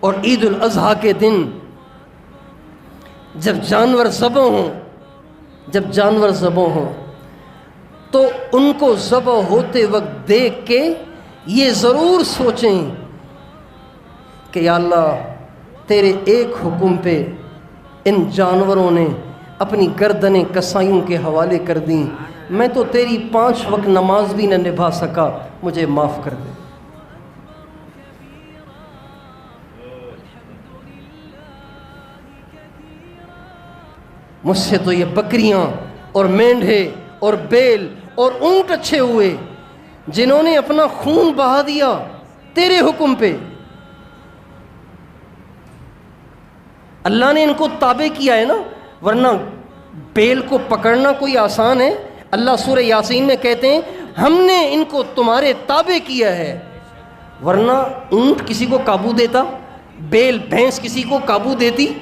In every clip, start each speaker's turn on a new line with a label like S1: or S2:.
S1: اور عید الاضحیٰ کے دن جب جانور ذبح ہوں تو ان کو ذبح ہوتے وقت دیکھ کے یہ ضرور سوچیں کہ یا اللہ تیرے ایک حکم پہ ان جانوروں نے اپنی گردنیں کسائیوں کے حوالے کر دیں، میں تو تیری 5 وقت نماز بھی نہ نبھا سکا، مجھے معاف کر دے۔ مجھ سے تو یہ بکریاں اور مینڈھے اور بیل اور اونٹ اچھے ہوئے جنہوں نے اپنا خون بہا دیا تیرے حکم پہ۔ اللہ نے ان کو تابع کیا ہے نا، ورنہ بیل کو پکڑنا کوئی آسان ہے؟ اللہ سورہ یاسین میں کہتے ہیں ہم نے ان کو تمہارے تابع کیا ہے، ورنہ اونٹ کسی کو قابو دیتا؟ بیل بھینس کسی کو قابو دیتی؟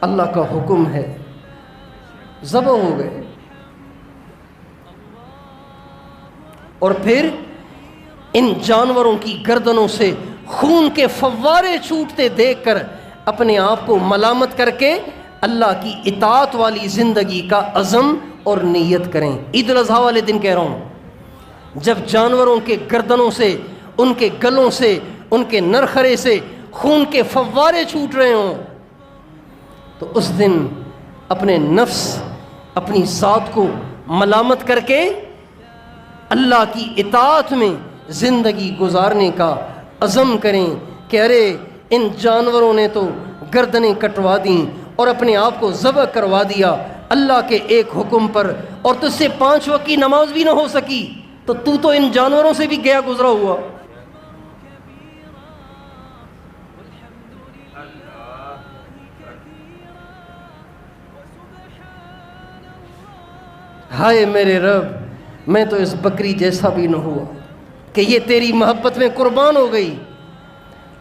S1: اللہ کا حکم ہے، ذبح ہو گئے۔ اور پھر ان جانوروں کی گردنوں سے خون کے فوارے چھوٹتے دیکھ کر اپنے آپ کو ملامت کر کے اللہ کی اطاعت والی زندگی کا عزم اور نیت کریں۔ عید الاضحیٰ والے دن کہہ رہا ہوں، جب جانوروں کے گردنوں سے، ان کے گلوں سے، ان کے نرخرے سے خون کے فوارے چھوٹ رہے ہوں، تو اس دن اپنے نفس، اپنی ذات کو ملامت کر کے اللہ کی اطاعت میں زندگی گزارنے کا عزم کریں کہ ارے ان جانوروں نے تو گردنیں کٹوا دیں اور اپنے آپ کو ذبح کروا دیا اللہ کے ایک حکم پر، اور تجھ سے 5 وقت کی نماز بھی نہ ہو سکی، تو ان جانوروں سے بھی گیا گزرا ہوا۔ ہائے میرے رب، میں تو اس بکری جیسا بھی نہ ہوا کہ یہ تیری محبت میں قربان ہو گئی،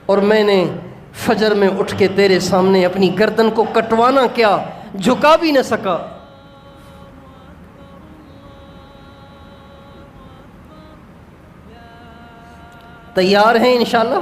S1: اور میں نے فجر میں اٹھ کے تیرے سامنے اپنی گردن کو کٹوانا کیا، جھکا بھی نہ سکا۔ تیار ہیں انشاءاللہ؟